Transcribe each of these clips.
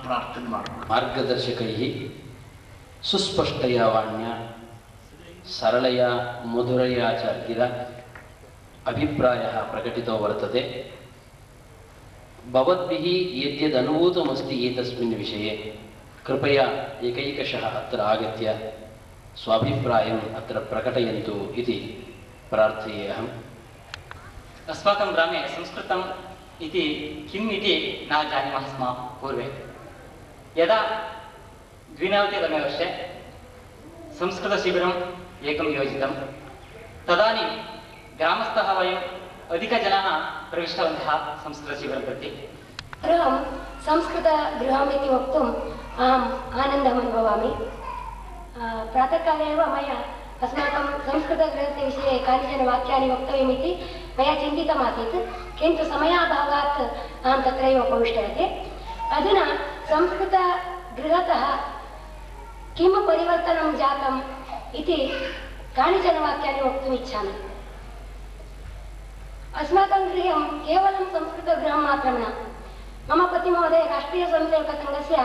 ಪ್ರಾರ್ಥನೆ ಮಾಡೋಣ. ಮಾರ್ಗದರ್ಶಕೈः ಸುಸ್ಪಷ್ಟಯ ವಾಣ್ಯ ಸರಳಯ ಮಧುರಯ ಚ ಗಿರ ಅಭಿಪ್ರಾಯः ಪ್ರಕಟಿತೋ ವರ್ತತೆ. ಭವದ್ಭಿः ಯದ್ಯದನುಭೂತಮಸ್ತಿ ಏತಸ್ಮಿन् ವಿಷये कृपया एकैकशः अत्र आगत्य स्वाभिप्रायम् अत्र प्रकटयन्तु इति प्रार्थये अहम्. अस्माकं ग्रामे संस्कृतम् इति किम् इति न जानीमः स्म पूर्वे. यदा 2009तमे वर्षे संस्कृतशिबिरम् एकं योजितं तदानीं ग्रामस्थः वयम् अधिकजनाः प्रविष्टवन्तः संस्कृतशिबिरं प्रति. गृहं संस्कृतगृहम् इति वक्तुम् अहम् आनन्दम् अनुभवामि. प्रातःकाले एव मया अस्माकं संस्कृतगृहस्य विषये कानिचन वाक्यानि वक्तव्यमिति मया चिन्तितमासीत्, किन्तु समयाभावात् अहं तत्रैव उपविष्टवती. अधुना संस्कृतगृहतः किं परिवर्तनं जातम् इति कानिचन वाक्यानि वक्तुम् इच्छामि. अस्माकं गृहं केवलं संस्कृतगृहं मात्रं न. मम पतिमहोदय राष्ट्रीयस्वयंसेवकसङ्घस्य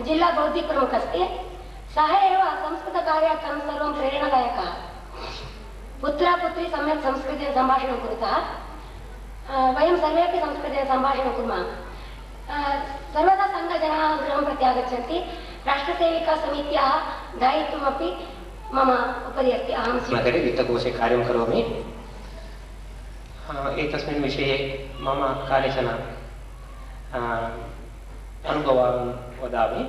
जिल्ला बौद्धिकप्रमुखः अस्ति. सः एव संस्कृतकार्यार्थं सर्वं प्रेरणादायकः. पुत्रा पुत्री सम्यक् संस्कृतेन सम्भाषणं कुरुतः. वयं सर्वेपि संस्कृतेन सम्भाषणं कुर्मः. सर्वदा सङ्घजनाः गृहं प्रति आगच्छन्ति. राष्ट्रसेविकासमित्याः दायित्वमपि मम उपरि अस्ति. अहं नगरे वित्तकोशे कार्यं करोमि. एतस्मिन् विषये मम कानिचन अनुभवान् वदामि.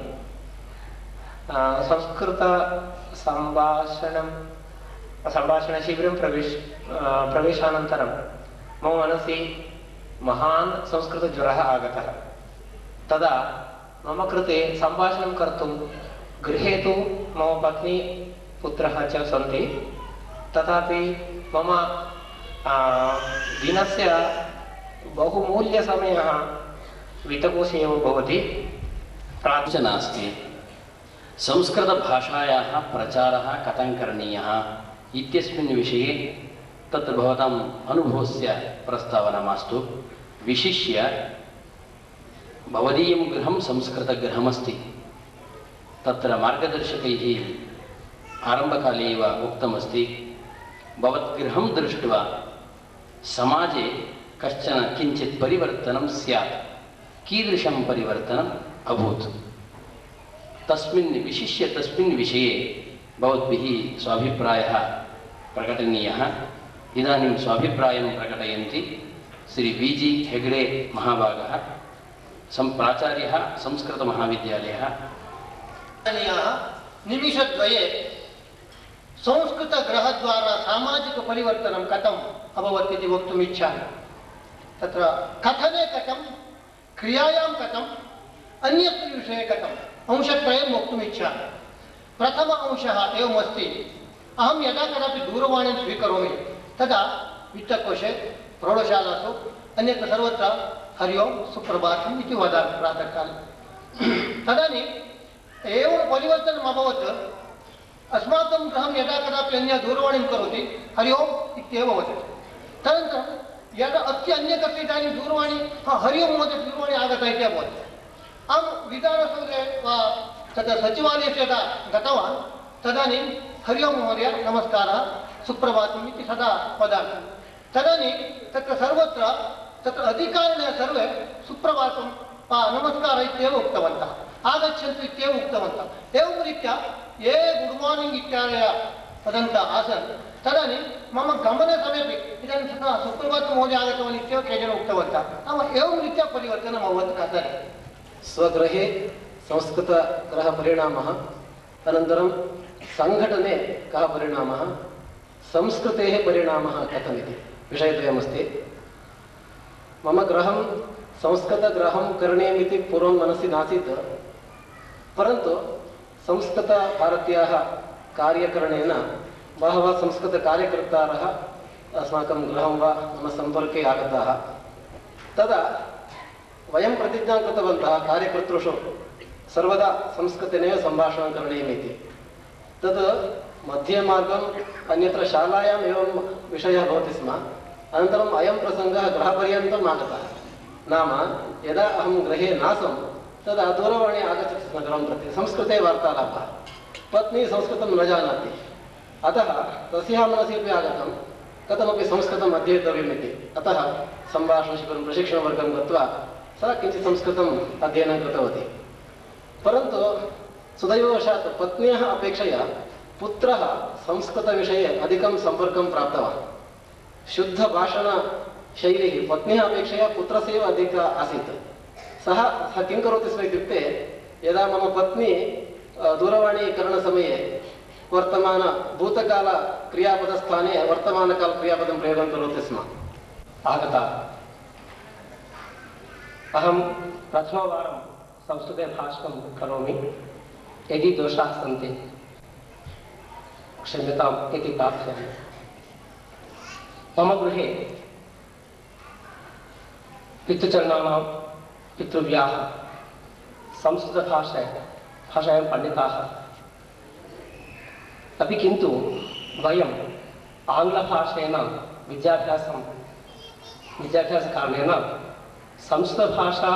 संभाषणशिबिरं प्रवेशानन्तरं मम मनसि महान् संस्कृतज्वरः आगतः. तदा मम कृते सम्भाषणं कर्तुं गृहे तु मम पत्नी पुत्रः च सन्ति, तथापि मम दिनस्य बहुमूल्यसमयः वित्तकोशे एव भवति. प्रार्थना नास्ति. संस्कृतभाषायाः प्रचारः कथं करणीयः इत्यस्मिन् विषये तत्र भवताम् अनुभवस्य प्रस्तावना मास्तु. विशिष्य भवदीयं गृहं संस्कृतगृहमस्ति. तत्र मार्गदर्शकैः आरम्भकाले एव उक्तमस्ति, भवद्गृहं दृष्ट्वा समाजे कश्चन किञ्चित् परिवर्तनं स्यात्. कीदृशं परिवर्तनम् अभूत् तस्मिन् विषये भवद्भिः स्वाभिप्रायः प्रकटनीयः. इदानीं स्वाभिप्रायं प्रकटयन्ति श्री वी.जी. हेगडे महाभागः, प्राचार्यः, संस्कृतमहाविद्यालयः. निमिषद्वये संस्कृतगृहद्वारा सामाजिकपरिवर्तनं कथम् अभवत् इति वक्तुम् इच्छामि. तत्र कथने कथं, क्रियायां कथम्, अन्यस्मिन् विषये कथम्, अंशत्रयं वक्तुम् इच्छामि. प्रथम अंशः एवमस्ति. अहं यदा कदापि दूरवाणीं स्वीकरोमि तदा वित्तकोशे, प्रौढशालासु, अन्यत्र सर्वत्र हरि ओं सुप्रभातम् इति वदामि प्रातःकाले. तदानीम् एवं परिवर्तनम् अभवत्. अस्माकं गृहं यदा कदापि अन्य दूरवाणीं करोति हरि ओम् इत्येव वदति. तदनन्तरं यदा अन्य कस्य इदानीं दूरवाणी हरि ओं महोदय दूरवाणी आगता इति अभवत्. अहं विधानसौधे वा तत्र सचिवालयस्य यदा गतवान् तदानीं हरि ओं महोदय नमस्कारः सुप्रभातम् इति सदा वदामि. तदानीं तत्र सर्वत्र तत्र अधिकारिणः सर्वे सुप्रभातं नमस्कारः इत्येव उक्तवन्तः, आगच्छन्तु इत्येव उक्तवन्तः. एवं रीत्या ये गुड् मार्निङ्ग् इत्यादयः वदन्तः आसन् तदानीं मम गमनसमयेपि इदानीं तथा सुप्रभातं महोदय आगतवान् इत्येव केचन उक्तवन्तः. नाम एवं रीत्या परिवर्तनम् अभवत् कथने. स्वगृहे संस्कृतगृहपरिणामः, अनन्तरं सङ्घटने कः परिणामः, संस्कृतेः परिणामः कथमिति विषयद्वयमस्ति. मम गृहं संस्कृतगृहं करणीयमिति पूर्वं मनसि नासीत्, परन्तु संस्कृतभारत्याः कार्यकरणेन बहवः संस्कृतकार्यकर्तारः अस्माकं गृहं वा मम सम्पर्के आगताः. तदा वयं प्रतिज्ञां कृतवन्तः कार्यकर्तृषु सर्वदा संस्कृतेनैव सम्भाषणं करणीयमिति. तद् मध्ये मार्गम् अन्यत्र शालायाम् एवं विषयः भवति स्म. अनन्तरम् अयं प्रसङ्गः गृहपर्यन्तम् आगतः. नाम यदा अहं गृहे नासं तदा दूरवाणी आगच्छति स्म गृहं प्रति, संस्कृते वार्तालापः। पत्नी संस्कृतं न जानाति, अतः तस्याः मनसि अपि आगतं कथमपि संस्कृतम् अध्येतव्यम् इति। अतः सम्भाषणशिबिरं प्रशिक्षणवर्गं गत्वा सा किञ्चित् संस्कृतम् अध्ययनं कृतवती। परन्तु सुदैववशात् पत्न्याः अपेक्षया पुत्रः संस्कृतविषये अधिकं सम्पर्कं प्राप्तवान्। शुद्धभाषणशैली पत्न्याः अपेक्षया पुत्रस्य एव अधिका आसीत्। सः किं करोति स्म इत्युक्ते, यदा मम पत्नी दूरवाणीकरणसमये भूतकालक्रियापदस्थाने वर्तमानकालक्रियापदं प्रयोगं करोति स्म। आगता अहं प्रथमवारं संस्कृते भाषणं करोमि। यदि दोषाः सन्ति क्षम्यताम् इति प्रार्थयामि। मम गृहे पितृचरणानां पितृव्याः संस्कृतभाषायां पण्डिताः अपि, किन्तु वयम् आङ्ग्लभाषेण विद्याभ्यासकारणेन संस्कृतभाषा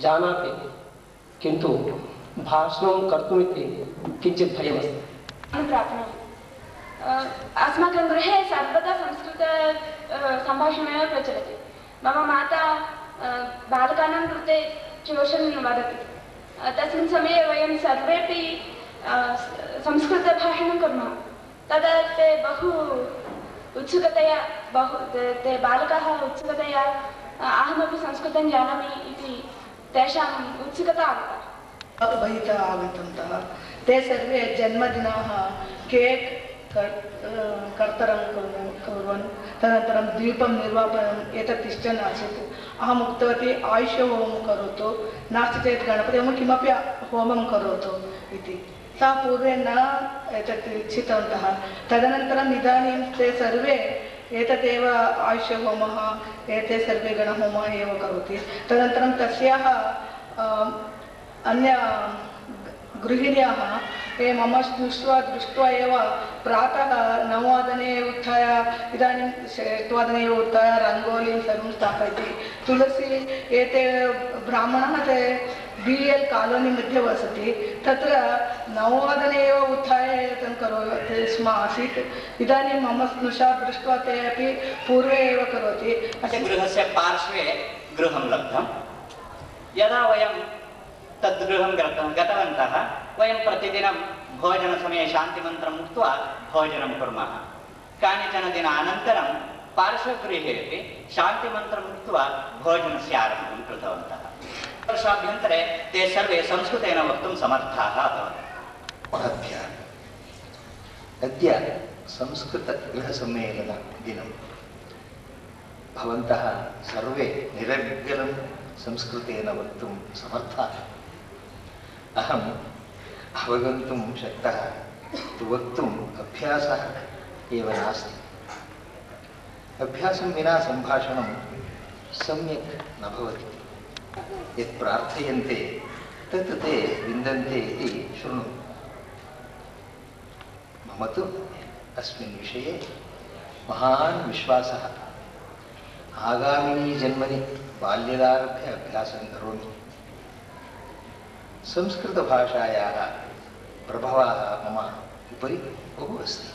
जानाति, किन्तु भाषणं कर्तुमिति किञ्चित् भयमस्ति। अस्माकं गृहे सर्वदा संस्कृत सम्भाषणमेव प्रचलति। मम माता बालकानां कृते ट्यूशन् वदति। तस्मिन् समये वयं सर्वेपि संस्कृतभाषणं कुर्मः। तदा ते बहु उत्सुकतया ते बालकाः उत्सुकतया अहमपि संस्कृतं जानामि इति तेषाम् उत्सुकता आगता। बहितः आगतवन्तः ते सर्वे जन्मदिनाः केक् कर्तनं कुर्वन्, तदनन्तरं दीपं निर्वापनम् एतत् इष्टम् आसीत्। अहम् उक्तवती आयुष्यहोमं करोतु, नास्ति चेत् गणपति किमपि होमं करोतु इति। सा पूर्वे न एतत् इच्छितवन्तः। तदनन्तरम् इदानीं ते सर्वे एतदेव आयुष्यहोमः, एते सर्वे गणहोमः एव करोति। तदनन्तरं तस्याः अन्य गृहिण्याः मम दृष्ट्वा एव प्रातः 9 वादने उत्थाय इदानीं 8 वादने एव उत्थाय रङ्गोलीं सर्वं स्थापयति। तुलसी एते ब्राह्मणाः ते BL कालोनी मध्ये वसति, तत्र 9 वादने एव उत्थाय एतं करोति स्म आसीत्। इदानीं मम स्नुषा दृष्ट्वा ते अपि पूर्वे एव करोति। अस्य गृहस्य पार्श्वे गृहं लब्धं। यदा वयं तद्गृहं गतवन्तः, वयं प्रतिदिनं भोजनसमये शान्तिमन्त्रम् उक्त्वा भोजनं कुर्मः। कानिचन दिनानन्तरं पार्श्वगृहे अपि शान्तिमन्त्रम् उक्त्वा भोजनस्य आरम्भं कृतवन्तः। वर्षाभ्यन्तरे ते सर्वे संस्कृतेन वक्तुं समर्थाः अभवन्। अद्य संस्कृतगृहसम्मेलनदिनं भवन्तः सर्वे निरर्गलं संस्कृतेन वक्तुं समर्थाः। अहम् अवगन्तुं शक्तः तु वक्तुम् अभ्यासः एव नास्ति। अभ्यासं विना सम्भाषणं सम्यक् न भवति। यत् प्रार्थयन्ते तत् ते विन्दन्ते इति शृणु। मम तु अस्मिन् विषये महान् विश्वासः। आगामिनी जन्मनि बाल्यदारभ्य अभ्यासं करोमि। संस्कृतभाषायाः प्रभावः मम उपरि बहु अस्ति।